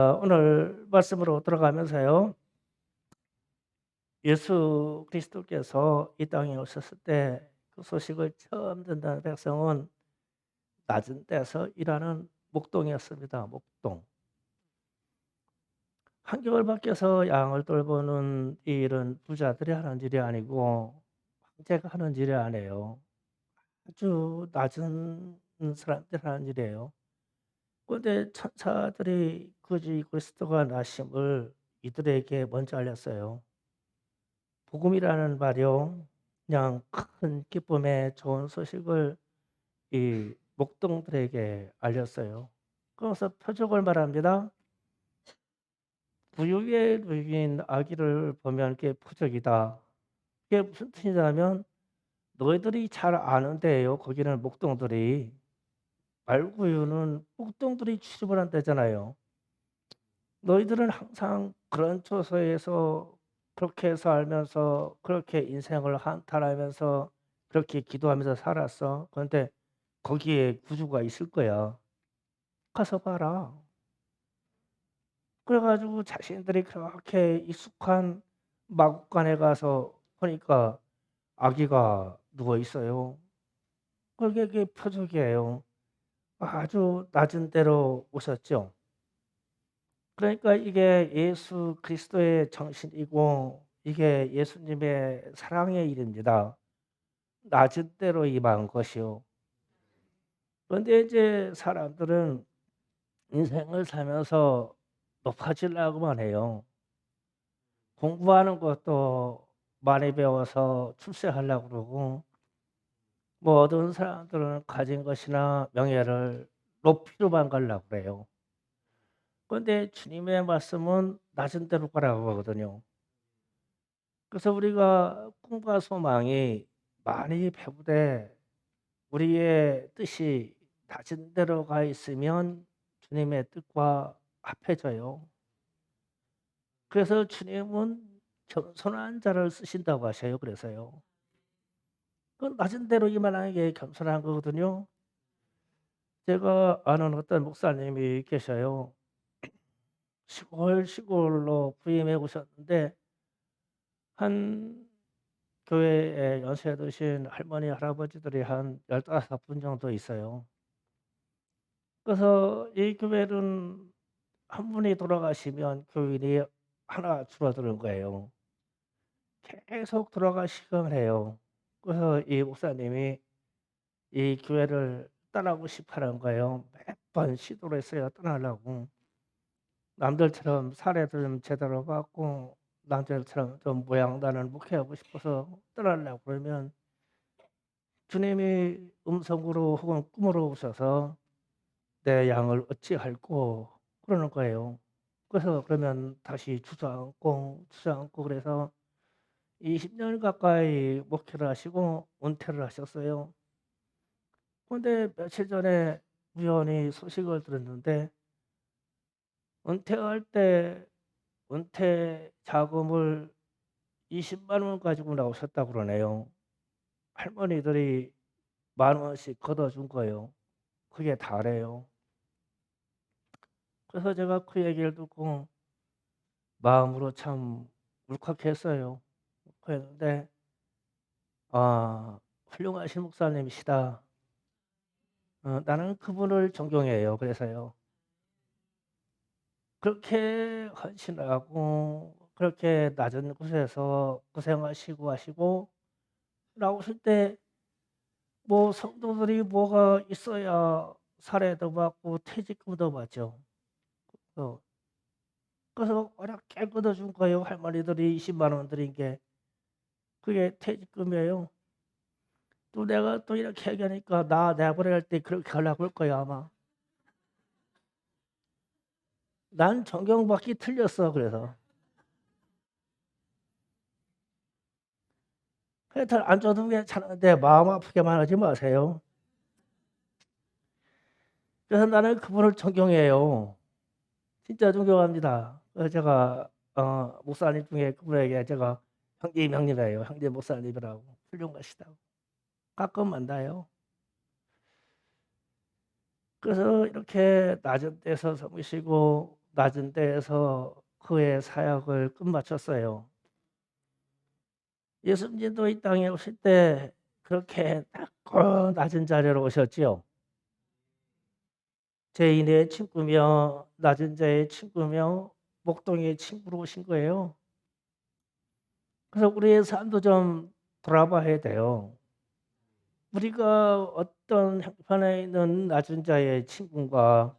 오늘 말씀으로 들어가면서요. 예수 그리스도께서 이 땅에 오셨을 때 그 소식을 처음 듣는 백성은 낮은 데서 일하는 목동이었습니다. 목동. 한겨울 밖에서 양을 돌보는 이 일은 부자들이 하는 일이 아니고 황제가 하는 일이 아니에요. 아주 낮은 사람들이 하는 일이에요. 그런데 천사들이 그지 그리스도가 나심을 이들에게 먼저 알렸어요. 복음이라는 말이요. 그냥 큰 기쁨의 좋은 소식을 이 목동들에게 알렸어요. 그래서 표적을 말합니다. 부유에 누인 아기를 보면 그게 표적이다. 그게 무슨 뜻이냐면 너희들이 잘 아는 데예요. 거기는 목동들이. 말구유는 목동들이 출입을 한다잖아요. 너희들은 항상 그런 처소에서 그렇게 해서 알면서 그렇게 인생을 한탄하면서 그렇게 기도하면서 살았어. 그런데 거기에 구주가 있을 거야. 가서 봐라. 그래 가지고 자신들이 그렇게 익숙한 마국간에 가서 보니까 아기가 누워 있어요. 그게 표적이에요. 아주 낮은 데로 오셨죠. 그러니까 이게 예수 그리스도의 정신이고 이게 예수님의 사랑의 일입니다. 낮은 데로 임한 것이요. 그런데 이제 사람들은 인생을 살면서 높아지려고만 해요. 공부하는 것도 많이 배워서 출세하려고 그러고 뭐 어떤 사람들은 가진 것이나 명예를 높이로만 가려고 그래요. 그런데 주님의 말씀은 낮은 데로 가라고 하거든요. 그래서 우리가 꿈과 소망이 많이 배부돼 우리의 뜻이 낮은 데로 가 있으면 주님의 뜻과 합해져요. 그래서 주님은 겸손한 자를 쓰신다고 하셔요. 그래서요. 그 낮은 데로 임하는 게 겸손한 거거든요. 제가 아는 어떤 목사님이 계셔요. 시골로 부임해 오셨는데 한 교회에 연세 드신 할머니, 할아버지들이 한 15분 정도 있어요. 그래서 이 교회는 한 분이 돌아가시면 교인이 하나 줄어드는 거예요. 계속 돌아가시곤 해요. 그래서 이 목사님이 이 교회를 떠나고 싶어하는 거예요. 몇 번 시도를 했어요, 떠나려고. 남들처럼 사례도 좀 제대로 받고 남들처럼 좀 모양단을 목회하고 싶어서 떠나려고 그러면 주님이 음성으로 혹은 꿈으로 오셔서 "내 양을 어찌할꼬." 그러는 거예요. 그래서 그러면 다시 주저앉고 그래서 20년 가까이 목회를 하시고 은퇴를 하셨어요. 그런데 며칠 전에 우연히 소식을 들었는데 은퇴할 때 은퇴 자금을 20만 원 가지고 나오셨다고 그러네요. 할머니들이 10,000원씩 걷어 준 거예요. 그게 다래요. 그래서 제가 그 얘기를 듣고 마음으로 참 울컥했어요. 그랬는데 아, 훌륭하신 목사님이시다. 나는 그분을 존경해요. 그래서요. 그렇게 헌신하고 그렇게 낮은 곳에서 고생하시고 하시고 나오실 때 뭐 성도들이 뭐가 있어야 사례도 받고 퇴직금도 받죠. 어 그래서 워낙 깨끗해 준 거예요. 할머니들이 20만 원 드린 게. 그게 퇴직금이에요. 또 내가 또 이렇게 얘기하니까 나 내보낼 때 그렇게 하려고 그럴 거야 아마. 난 존경받기 틀렸어 그래서. 하여튼 안 줘도 괜찮은데 마음 아프게만 하지 마세요. 그래서 나는 그분을 존경해요. 진짜 존경합니다. 그래서 제가 목사님 중에 그분에게 제가 형님, 형님이에요. 형님 목사님이라고 훌륭하시다고. 가끔 만나요. 그래서 이렇게 낮은 데서 섬기시고 낮은 데에서 그의 사역을 끝마쳤어요. 예수님도 이 땅에 오실 때 그렇게 낮고 낮은 자리로 오셨지요. 죄인의 친구며 낮은 자의 친구며 목동의 친구로 오신 거예요. 그래서 우리의 삶도 좀 돌아봐야 돼요. 우리가 어떤 형편에 있는 낮은 자의 친구인가,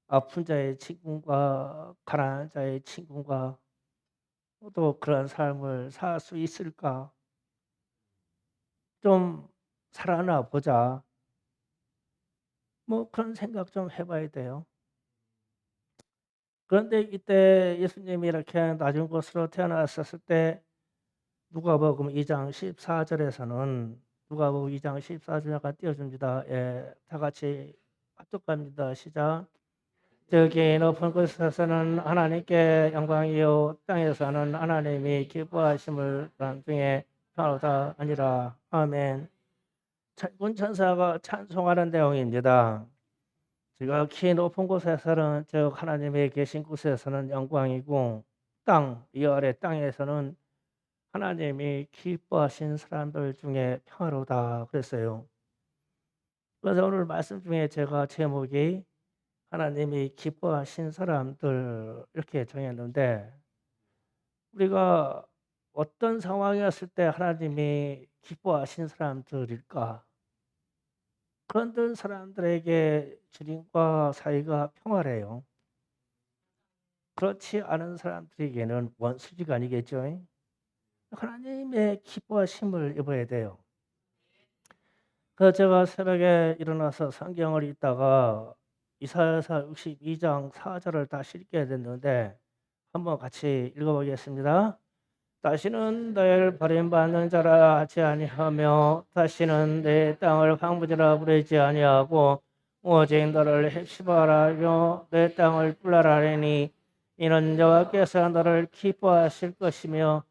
아픈 자의 친구인가, 가난한 자의 친구인가, 또 그런 삶을 살 수 있을까? 좀 살아나 보자. 뭐 그런 생각 좀 해봐야 돼요. 그런데 이때 예수님이 이렇게 낮은 곳으로 태어나셨을 때 누가복음 2장 14절에서는 누가복음 2장 14절 잠깐 띄워줍니다. 예, 다 같이 합독합니다. 시작. 저기 높은 곳에서는 하나님께 영광이요 땅에서는 하나님이 기뻐하심을 나중에 바로다 아니라. 아멘. 천군 천사가 찬송하는 내용입니다. 지극히 높은 곳에서는 즉 하나님의 계신 곳에서는 영광이고 땅, 이 아래 땅에서는 하나님이 기뻐하신 사람들 중에 평화로다 그랬어요. 그래서 오늘 말씀 중에 제가 제목이 하나님이 기뻐하신 사람들 이렇게 정했는데, 우리가 어떤 상황이었을 때 하나님이 기뻐하신 사람들일까? 그런 사람들에게 주님과 사이가 평화래요. 그렇지 않은 사람들에게는 원수지간이겠죠. 하나님의 기뻐하심을 입어야 돼요. 그래서 제가 새벽에 일어나서 성경을 읽다가 이사야서 62장 4절을 다시 읽게 됐는데 한번 같이 읽어보겠습니다. 다시는 너를 버림받는 자라 하지 아니하며 다시는 내 땅을 황무지라 부르지 아니하고 오직 너를 헵시바라 하며 내 땅을 뿔라라 하니 이는 여호와께서 너를 기뻐하실 것이며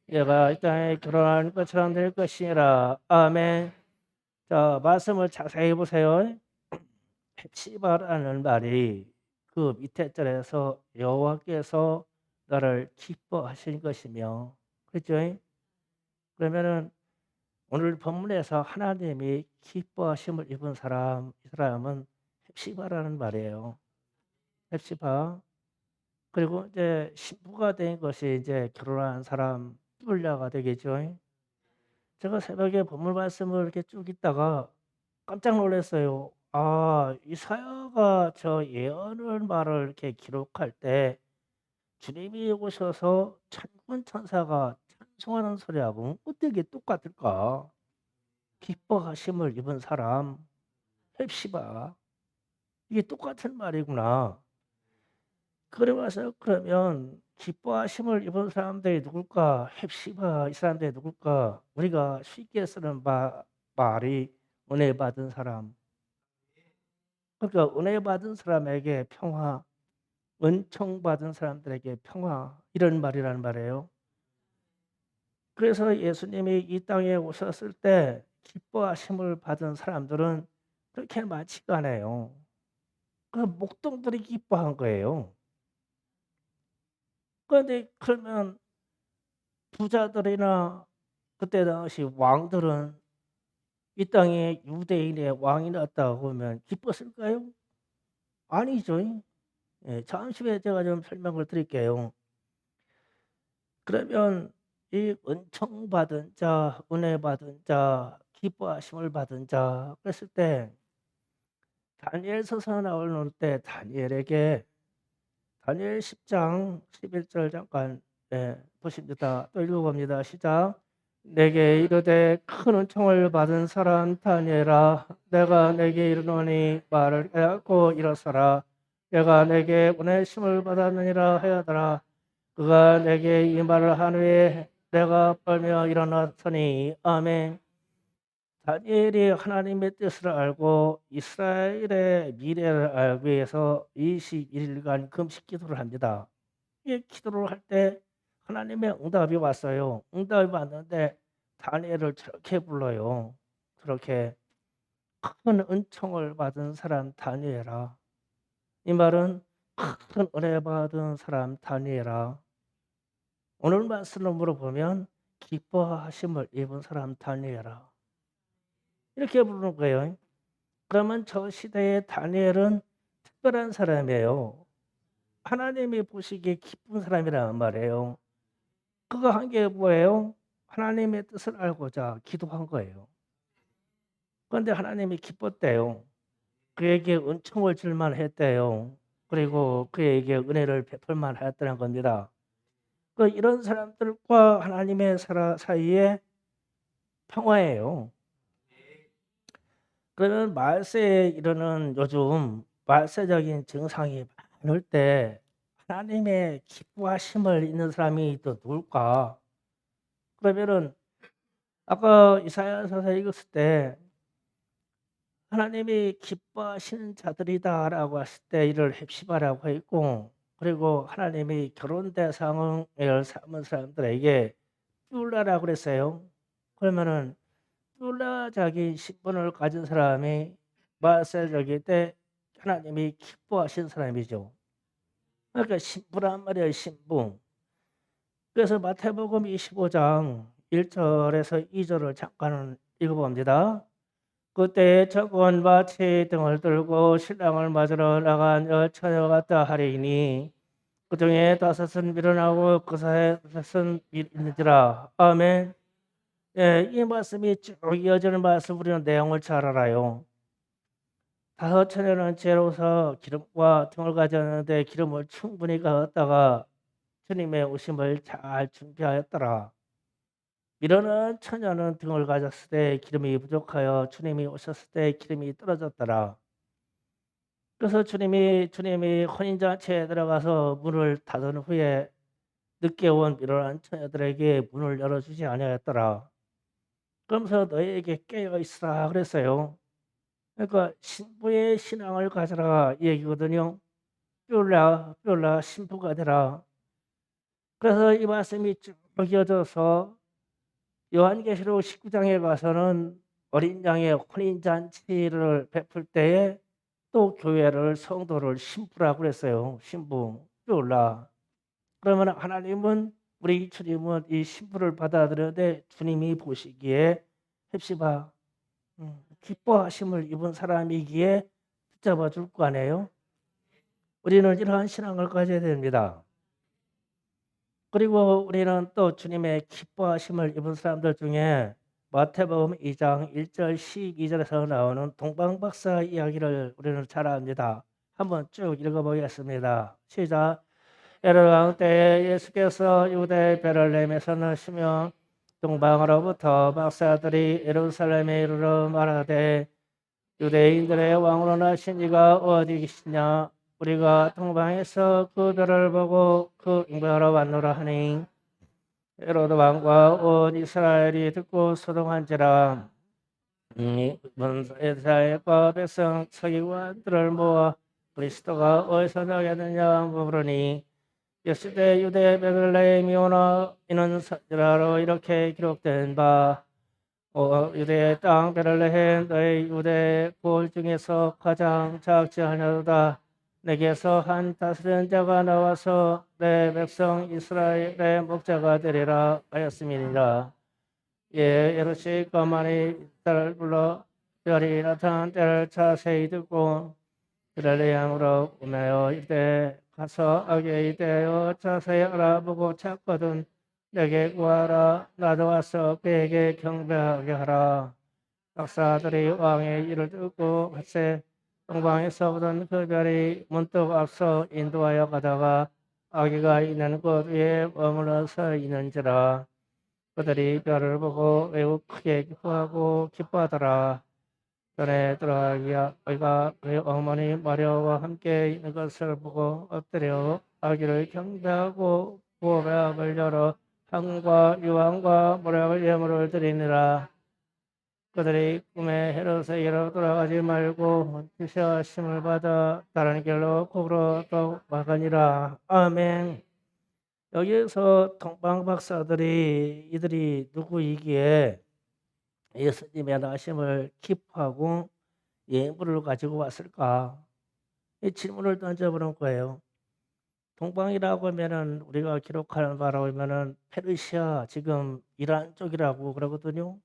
내가 이 땅에 결혼한 것처럼 될 것이니라. 아멘. 자, 말씀을 자세히 보세요. 헵시바라는 말이 그 밑에 절에서 여호와께서 너를 기뻐하실 것이며, 그렇죠? 그러면은 오늘 본문에서 하나님이 기뻐하심을 입은 사람, 이 사람은 헵시바라는 말이에요. 헵시바. 그리고 이제 신부가 된 것이 이제 결혼한 사람 뿔려가 되겠죠. 제가 새벽에 본문 말씀을 이렇게 쭉 읽다가 깜짝 놀랐어요. 아, 이사야가 저 예언을 말을 이렇게 기록할 때 주님이 오셔서 천군 천사가 찬송하는 소리하고 어떻게 똑같을까? 기뻐하심을 입은 사람, 헵시바. 이게 똑같은 말이구나. 그래 와서 그러면 기뻐하심을 입은 사람들이 누굴까? 헵시바 이 사람들이 누굴까? 우리가 쉽게 쓰는 말이 은혜 받은 사람. 그러니까 은혜 받은 사람에게 평화, 은총 받은 사람들에게 평화, 이런 말이란 말이에요. 그래서 예수님이 이 땅에 오셨을 때 기뻐하심을 받은 사람들은 그렇게 많지가 않아요. 그 목동들이 기뻐한 거예요. 그런데 그러면 부자들이나 그때 당시 왕들은 이 땅에 유대인의 왕이 났다고 하면 기뻤을까요? 아니죠. 예, 잠시 후에 제가 좀 설명을 드릴게요. 그러면 이 은총 받은 자, 은혜 받은 자, 기뻐하심을 받은 자 그랬을 때 다니엘서서 나올 때 다니엘에게 다니엘 10장 11절 잠깐 보십니다. 또 읽어봅니다. 시작. 내게 이르되 큰 은총을 받은 사람 다니엘아 내가 내게 이르노니 말을 깨닫고 일어서라. 내가 내게 은혜심을 받았느니라 하여더라. 그가 내게 이 말을 한 후에 내가 떨며 일어났으니. 아멘. 다니엘이 하나님의 뜻을 알고 이스라엘의 미래를 알기 위해서 21일간 금식 기도를 합니다. 이 기도를 할 때 하나님의 응답이 왔어요. 응답이 왔는데 다니엘을 저렇게 불러요. 그렇게 큰 은총을 받은 사람 다니엘아. 이 말은 큰 은혜 받은 사람 다니엘아, 오늘 말씀으로 보면 기뻐하심을 입은 사람 다니엘아, 이렇게 부르는 거예요. 그러면 저 시대의 다니엘은 특별한 사람이에요. 하나님이 보시기에 기쁜 사람이란 말이에요. 그거 한 게 뭐예요? 하나님의 뜻을 알고자 기도한 거예요. 그런데 하나님이 기뻤대요. 그에게 은총을 줄 만했대요. 그리고 그에게 은혜를 베풀 만했다는 겁니다. 이런 사람들과 하나님의 사이에 평화예요. 그러면 말세에 이르는 요즘 말세적인 증상이 많을 때 하나님의 기뻐하심을 있는 사람이 또 누굴까? 그러면은 아까 이사야서에서 읽었을 때 하나님이 기뻐하시는 자들이다라고 했을 때 이를 헵시바라고 했고, 그리고 하나님이 결혼 대상을 삼은 사람들에게 뿔라라고 그랬어요. 그러면은 뿔라적인 신분을 가진 사람이 마세적일 때 하나님이 기뻐하신 사람이죠. 그러니까 신부란 말이에요, 신부. 그래서 마태복음 25장 1절에서 2절을 잠깐 읽어봅니다. 그때 적은 마치 등을 들고 신랑을 맞으러 나간 처녀 같다 하리니 그 중에 다섯은 미련하고 그 사이에 다섯은 있는지라. 아멘. 예, 이 말씀이 쭉 이어지는 말씀 우리는 내용을 잘 알아요. 다섯 처녀는 지혜로워서 기름과 등을 가졌는데 기름을 충분히 가졌다가 주님의 오심을 잘 준비하였더라. 미련한 처녀는 등을 가졌을 때 기름이 부족하여 주님이 오셨을 때 기름이 떨어졌더라. 그래서 주님이 혼인잔치에 들어가서 문을 닫은 후에 늦게 온 미련한 처녀들에게 문을 열어주지 아니하였더라. 그러면서 너희에게 깨어 있으라 그랬어요. 그러니까 신부의 신앙을 가져라 이 얘기거든요. 뼈라 신부가 되라. 그래서 이 말씀이 쭉 이어져서 요한계시록 19장에 가서는 어린 양의 혼인잔치를 베풀 때에 또 교회를 성도를 신부라고 그랬어요. 신부 뼈라. 그러면 하나님은 우리 주님은 이 신부를 받아들여는데 주님이 보시기에 헵시바 기뻐하심을 입은 사람이기에 붙잡아 줄 거 아니에요. 우리는 이러한 신앙을 가져야 됩니다. 그리고 우리는 또 주님의 기뻐하심을 입은 사람들 중에 마태복음 2장 1절 12절에서 나오는 동방박사 이야기를 우리는 잘 압니다. 한번 쭉 읽어보겠습니다. 시작. 헤롯 때에 예수께서 유대 베들레헴에서 나시며 동방으로부터 박사들이 예루살렘에 이르러 말하되 유대인들의 왕으로 나신 이가 어디 계시냐? 우리가 동방에서 그 별을 보고 그 인도하러 왔노라 하니 헤로드 왕과 온 이스라엘이 듣고 소동한지라. 문사의 백성 서기관들을 모아 그리스도가 어디서 나겠느냐 물으니 역시대 유대 베들레헴이 오나 이는 선지자로 이렇게 기록된 바 유대 땅 베들레헴 너희 유대 골 중에서 가장 작지 아니하도다. 내게서 한 다스리는 자가 나와서 내 백성 이스라엘의 목자가 되리라 하였음이니라. 예, 예루시 가만히 딸을 불러 별이 나타난 때를 자세히 듣고 베들레헴으로 오매어 이때 가서 아기에 대하여 자세히 알아보고 찾거든 내게 구하라. 나도 와서 그에게 경배하게 하라. 박사들이 왕의 일을 듣고 글쎄 동방에서 보던 그 별이 문득 앞서 인도하여 가다가 아기가 있는 곳 위에 머물러서 있는지라. 그들이 별을 보고 매우 크게 기뻐하고 기뻐하더라. 전에 들어가기야 그가 그의 어머니 마리아와 함께 있는 것을 보고 엎드려 아기를 경배하고 부엌을 열어 향과 유황과 모략을 예물을 드리니라. 그들이 꿈에 헤롯에게로 돌아가지 말고 지시하심을 받아 다른 길로 곡으로 또 막으니라. 아멘. 여기에서 동방 박사들이 이들이 누구이기에 예수님의 나심을 기뻐하고 예물을 가지고 왔을까? 이 질문을 던져보는 거예요. 동방이라고 하면은 우리가 기록하는 바로 보면은 페르시아 지금 이란 쪽이라고 그러거든요.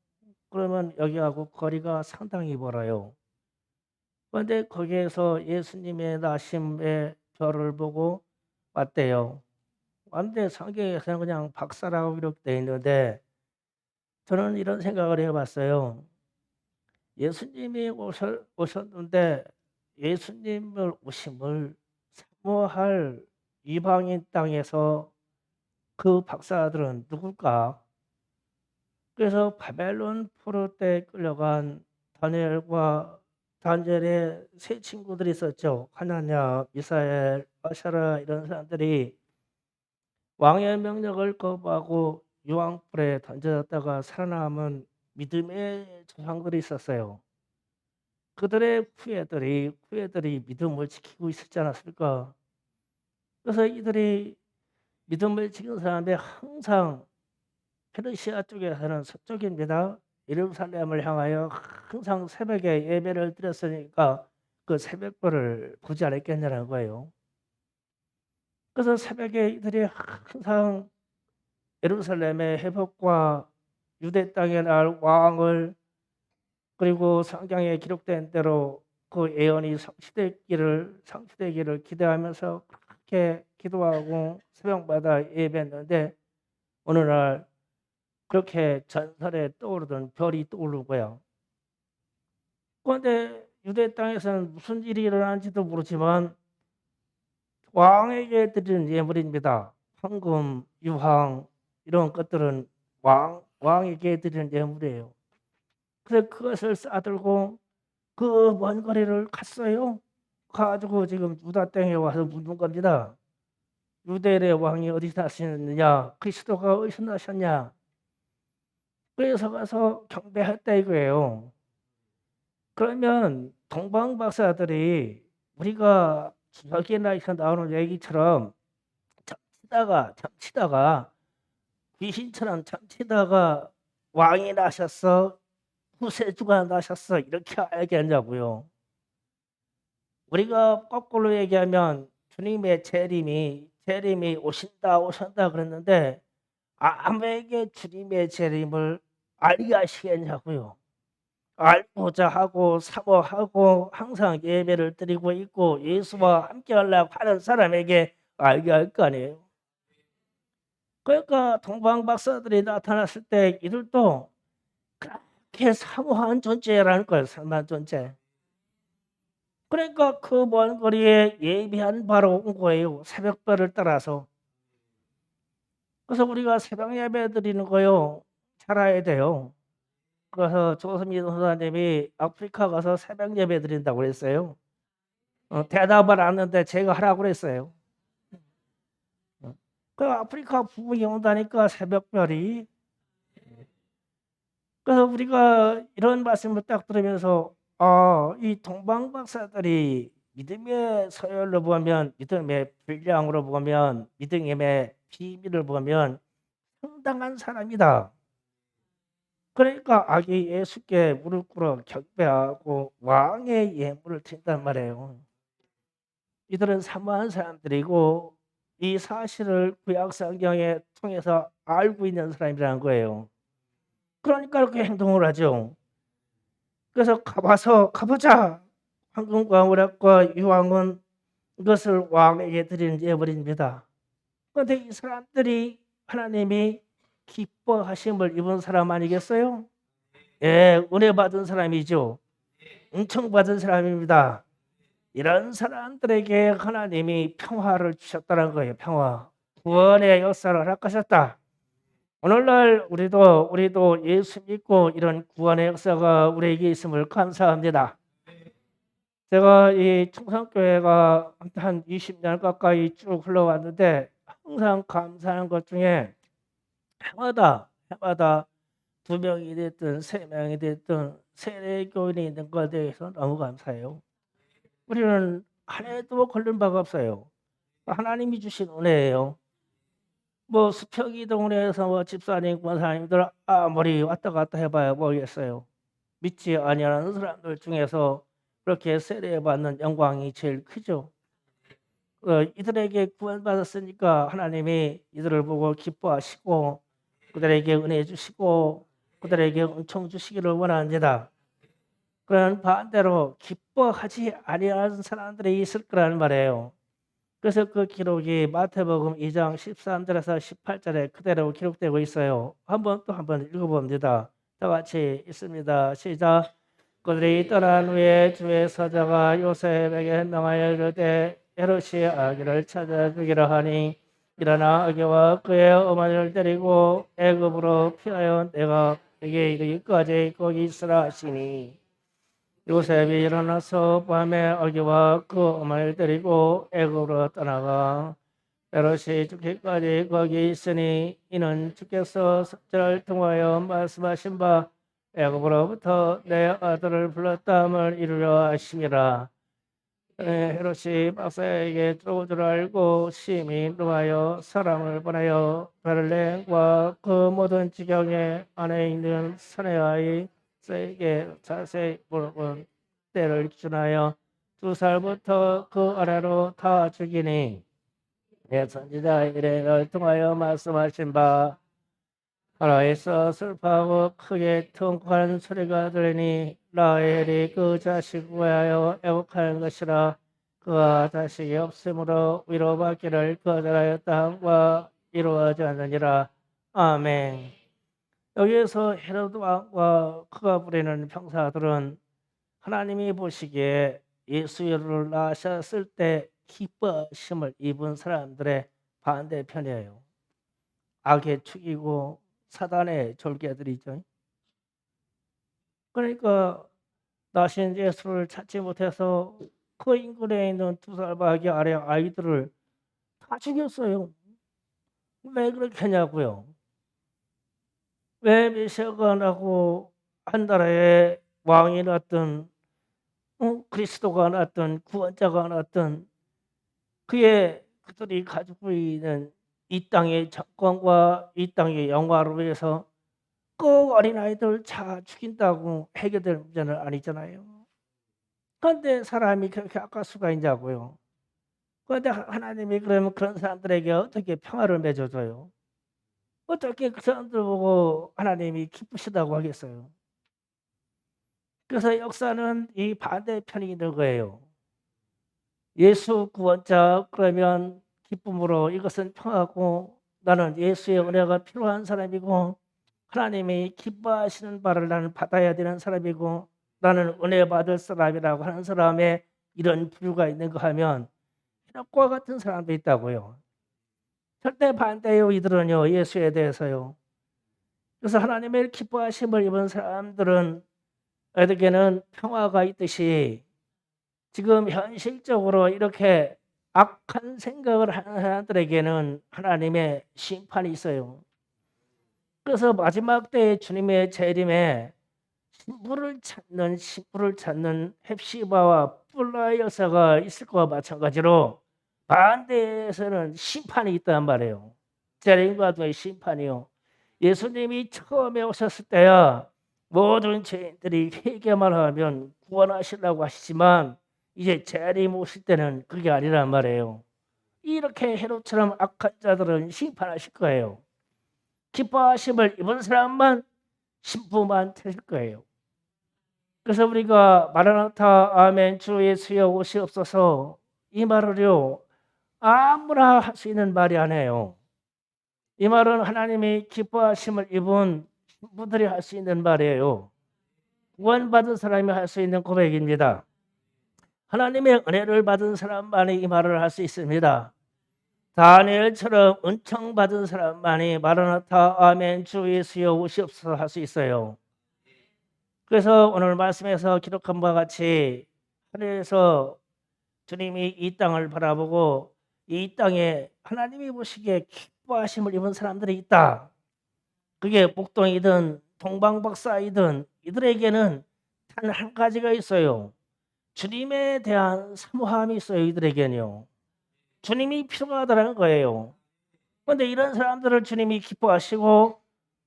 그러면 여기하고 거리가 상당히 멀어요. 그런데 거기에서 예수님의 나심의 별을 보고 왔대요. 왔는데 성경에서는 그냥 박사라고 이렇게 돼 있는데 저는 이런 생각을 해봤어요. 예수님이 오셨는데 예수님을 오심을 사모할 이방인 땅에서 그 박사들은 누굴까? 그래서 바벨론 포로 때 끌려간 다니엘과 단젤의 세 친구들이 있었죠. 하나냐, 미사엘, 아샤라 이런 사람들이 왕의 명령을 거부하고 유황불에 던져졌다가 살아남은 믿음의 조상들이 있었어요. 그들의 후예들이 믿음을 지키고 있었지 않았을까? 그래서 이들이 믿음을 지키는 사람이 항상 페르시아 쪽에서는 서쪽입니다. 예루살렘을 향하여 항상 새벽에 예배를 드렸으니까 그 새벽별을 보지 않았겠냐는 거예요. 그래서 새벽에 이들이 항상 예루살렘의 회복과 유대 땅에 날 왕을 그리고 성경에 기록된 대로 그 예언이 성취되기를 기대하면서 그렇게 기도하고 새벽마다 예배했는데 어느 날 그렇게 전설에 떠오르던 별이 떠오른 거야. 그런데 유대 땅에서는 무슨 일이 일어나는지도 모르지만 왕에게 드리는 예물입니다. 황금, 유황 이런 것들은 왕에게 드리는 예물이에요. 그래서 그것을 싸들고 그 먼 거리를 갔어요. 가지고 지금 유다 땅에 와서 묻는 겁니다. 유대의 왕이 어디서 나셨느냐? 그리스도가 어디서 나셨냐? 그래서 가서 경배했다 이거예요. 그러면 동방 박사들이 우리가 여기에서 나오는 얘기처럼 잠치다가 귀신처럼 잠치다가 왕이 나셨어, 구세주가 나셨어 이렇게 알겠냐고요. 우리가 거꾸로 얘기하면 주님의 재림이 오신다 그랬는데 아무에게 주님의 재림을 알게 하시겠냐고요. 알고자 하고 사모하고 항상 예배를 드리고 있고 예수와 함께 하려고 하는 사람에게 알게 할 거 아니에요. 그러니까 동방 박사들이 나타났을 때 이들도 그렇게 사모한 존재라는 거예요. 사모한 존재. 그러니까 그 먼 거리에 예비한 바로 온 거예요. 새벽별을 따라서. 그래서 우리가 새벽 예배 드리는 거요. 잘 알아야 돼요. 그래서 조선미 선사님이 아프리카 가서 새벽 예배 드린다고 그랬어요. 대답을 안 했는데 제가 하라고 그랬어요. 그 아프리카 부흥이 온다니까 새벽별이. 그래서 우리가 이런 말씀을 딱 들으면서 이 동방 박사들이 믿음의 서열로 보면 믿음의 분량으로 보면 믿음의 비밀을 보면 상당한 사람이다. 그러니까 아기 예수께 무릎 꿇어 경배하고 왕의 예물을 드린단 말이에요. 이들은 사모한 사람들이고 이 사실을 구약 성경에 통해서 알고 있는 사람이라는 거예요. 그러니까 그렇게 행동을 하죠. 그래서 가보자. 황금과 모략과 유황은 이것을 왕에게 드리는 예물입니다. 그런데 이 사람들이 하나님이 기뻐하심을 입은 사람 아니겠어요? 예, 은혜 받은 사람이죠. 은총받은 사람입니다. 이런 사람들에게 하나님이 평화를 주셨다는 거예요. 평화. 구원의 역사를 허락하셨다. 오늘날 우리도 예수 믿고 이런 구원의 역사가 우리에게 있음을 감사합니다. 제가 이 충성교회가 한 20년 가까이 쭉 흘러왔는데 항상 감사한 것 중에 해마다 2명이 됐든 3명이 됐든 세례교인이 있는 것에 대해서 너무 감사해요. 우리는 한 해도 걸린 바가 없어요. 하나님이 주신 은혜예요. 뭐 수평이동네에서 집사님, 권사님들 아무리 왔다 갔다 해봐야 모르겠어요. 믿지 아니하는 사람들 중에서 그렇게 세례받는 영광이 제일 크죠. 이들에게 구원받았으니까 하나님이 이들을 보고 기뻐하시고 그들에게 은혜 주시고 그들에게 은총 주시기를 원합니다. 그런 반대로 기뻐하지 아니하는 사람들이 있을 거라는 말이에요. 그래서 그 기록이 마태복음 2장 13절에서 18절에 그대로 기록되고 있어요. 한번 읽어봅니다. 다 같이 있습니다. 시작. 그들이 떠난 후에 주의 사자가 요셉에게 명하여 이르되 헤롯이 아기를 찾아 죽이라 하니 일어나 아기와 그의 어머니를 데리고 애굽으로 피하여 내가 내게 이르기까지 거기 있으라 하시니 요셉이 일어나서 밤에 아기와 그 어머니를 데리고 애굽으로 떠나가 헤롯이 죽기까지 거기 있으니 이는 주께서 선지자를 통하여 말씀하신 바 애굽으로부터 내 아들을 불렀다함을 이루려 하심이라. 헤롯이 박사에게 들어올 줄 알고 심히 노하여 사람을 보내어 베들레헴과 그 모든 지경에 안에 있는 사내 아이에게 자세히 물어본 때를 기준하여 2살부터 그 아래로 다 죽이니 내 선지자 이레를 통하여 말씀하신 바 하나에서 슬퍼하고 크게 통곡하는 소리가 들리니 라헬이 그 자식을 위하여 애곡하는 것이라. 그가 자식이 없으므로 위로받기를 거절하였다 함과 이루어지 않느니라. 아멘. 여기에서 헤롯 왕과 그가 부리는 병사들은 하나님이 보시기에 예수를 낳으셨을 때 기뻐심을 입은 사람들의 반대편이에요. 악에 축이고 사단의 졸개들이죠. 그러니까 나신 예수를 찾지 못해서 그 인근에 있는 2살밖에 아래 아이들을 다 죽였어요. 왜 그렇게 하냐고요. 왜 메시아가 나고 한 나라의 왕이 났든 그리스도가 났든 구원자가 났든 그들이 가지고 있는 이 땅의 정권과 이 땅의 영화를 위해서 그 어린아이들 다 죽인다고 해결될 문제는 아니잖아요. 그런데 사람이 그렇게 악할 수가 있냐고요. 그런데 하나님이 그러면 그런 사람들에게 어떻게 평화를 맺어줘요? 어떻게 그 사람들 보고 하나님이 기쁘시다고 하겠어요? 그래서 역사는 이 반대편이 있는 거예요. 예수 구원자 그러면 기쁨으로 이것은 평화고 나는 예수의 은혜가 필요한 사람이고 하나님이 기뻐하시는 바를 나는 받아야 되는 사람이고 나는 은혜 받을 사람이라고 하는 사람의 이런 부류가 있는 거 하면 과 같은 사람도 있다고요. 절대 반대요. 이들은요. 예수에 대해서요. 그래서 하나님의 기뻐하심을 입은 사람들은 에게는 평화가 있듯이 지금 현실적으로 이렇게 악한 생각을 하는 사람들에게는 하나님의 심판이 있어요. 그래서 마지막 때에 주님의 재림에 신부를 찾는 헵시바와 뿔라 여사가 있을 것과 마찬가지로 반대에서는 심판이 있단 말이에요. 재림과도의 심판이요. 예수님이 처음에 오셨을 때야 모든 죄인들이 회개만 하면 구원하시려고 하시지만 이제 재림 오실 때는 그게 아니란 말이에요. 이렇게 헤롯처럼 악한 자들은 심판하실 거예요. 기뻐하심을 입은 사람만 신부만 되실 거예요. 그래서 우리가 마라나타 아멘 주 예수여 오시옵소서 이 말을요 아무나 할 수 있는 말이 아니에요. 이 말은 하나님이 기뻐하심을 입은 신부들이 할 수 있는 말이에요. 구원받은 사람이 할 수 있는 고백입니다. 하나님의 은혜를 받은 사람만이 이 말을 할 수 있습니다. 다니엘처럼 은총 받은 사람만이 마라나타 아멘 주 예수여 오시옵소서 할 수 있어요. 그래서 오늘 말씀에서 기록한 바와 같이 하늘에서 주님이 이 땅을 바라보고 이 땅에 하나님이 보시기에 기뻐하심을 입은 사람들이 있다. 그게 복동이든 동방박사이든 이들에게는 단 한 가지가 있어요. 주님에 대한 사모함이 있어요. 이들에게는요. 주님이 필요하다는 거예요. 그런데 이런 사람들을 주님이 기뻐하시고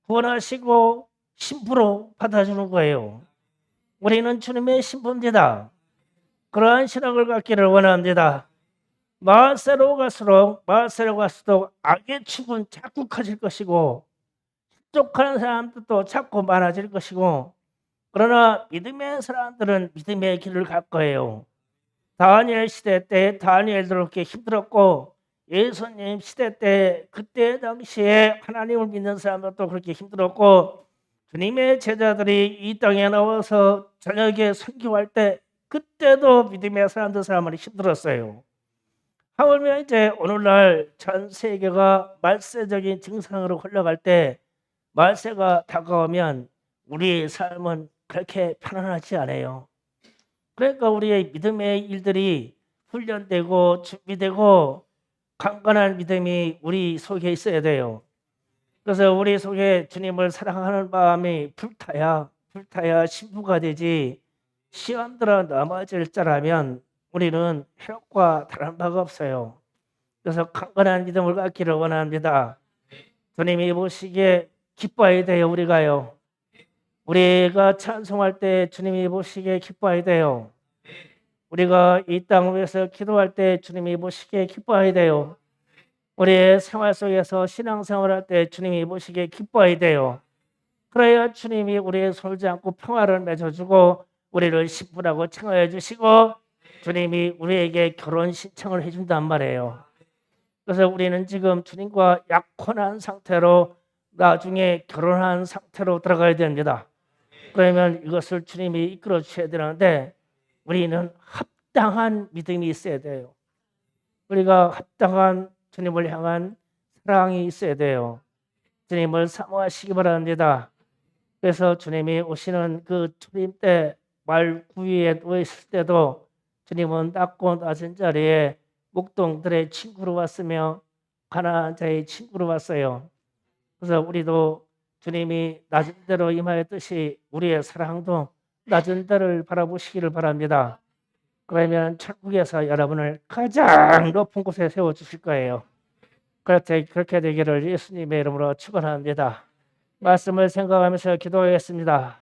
구원하시고 신부로 받아주는 거예요. 우리는 주님의 신부입니다. 그러한 신앙을 갖기를 원합니다. 마을세로 갈수록 악의 축은 자꾸 커질 것이고 족하는 사람들도 자꾸 많아질 것이고, 그러나 믿음의 사람들은 믿음의 길을 갈 거예요. 다니엘 시대 때 다니엘도 그렇게 힘들었고, 예수님 시대 때 그때 당시에 하나님을 믿는 사람들도 그렇게 힘들었고, 주님의 제자들이 이 땅에 나와서 저녁에 선교할 때 그때도 믿음의 사람들이 힘들었어요. 하물며 이제 오늘날 전 세계가 말세적인 증상으로 흘러갈 때, 말세가 다가오면 우리의 삶은 그렇게 편안하지 않아요. 그러니까 우리의 믿음의 일들이 훈련되고 준비되고 강건한 믿음이 우리 속에 있어야 돼요. 그래서 우리 속에 주님을 사랑하는 마음이 불타야 신부가 되지, 시험 들어 넘어질 자라면 우리는 해롭과 다른 바가 없어요. 그래서 강건한 믿음을 갖기를 원합니다. 주님이 보시기에 기뻐해야 돼요. 우리가 찬송할 때 주님이 보시기에 기뻐해야 돼요. 우리가 이 땅을 위해서 기도할 때 주님이 보시기에 기뻐해야 돼요. 우리의 생활 속에서 신앙생활할 때 주님이 보시기에 기뻐해야 돼요. 그래야 주님이 우리의 손을 잡고 평화를 맺어주고 우리를 신부라고 칭하여 주시고 주님이 우리에게 결혼 신청을 해준단 말이에요. 그래서 우리는 지금 주님과 약혼한 상태로 나중에 결혼한 상태로 들어가야 됩니다. 그러면 이것을 주님이 이끌어 주셔야 되는데, 우리는 합당한 믿음이 있어야 돼요. 우리가 합당한 주님을 향한 사랑이 있어야 돼요. 주님을 사모하시기 바랍니다. 그래서 주님이 오시는 그 주님 때 말구이에 누워 있을 때도 주님은 낮고 낮은 자리에 목동들의 친구로 왔으며 가난한 자의 친구로 왔어요. 그래서 우리도 주님이 낮은 대로 임하였듯이 우리의 사랑도 낮은 데를 바라보시기를 바랍니다. 그러면 천국에서 여러분을 가장 높은 곳에 세워주실 거예요. 그렇게 되기를 예수님의 이름으로 축원합니다. 말씀을 생각하면서 기도하겠습니다.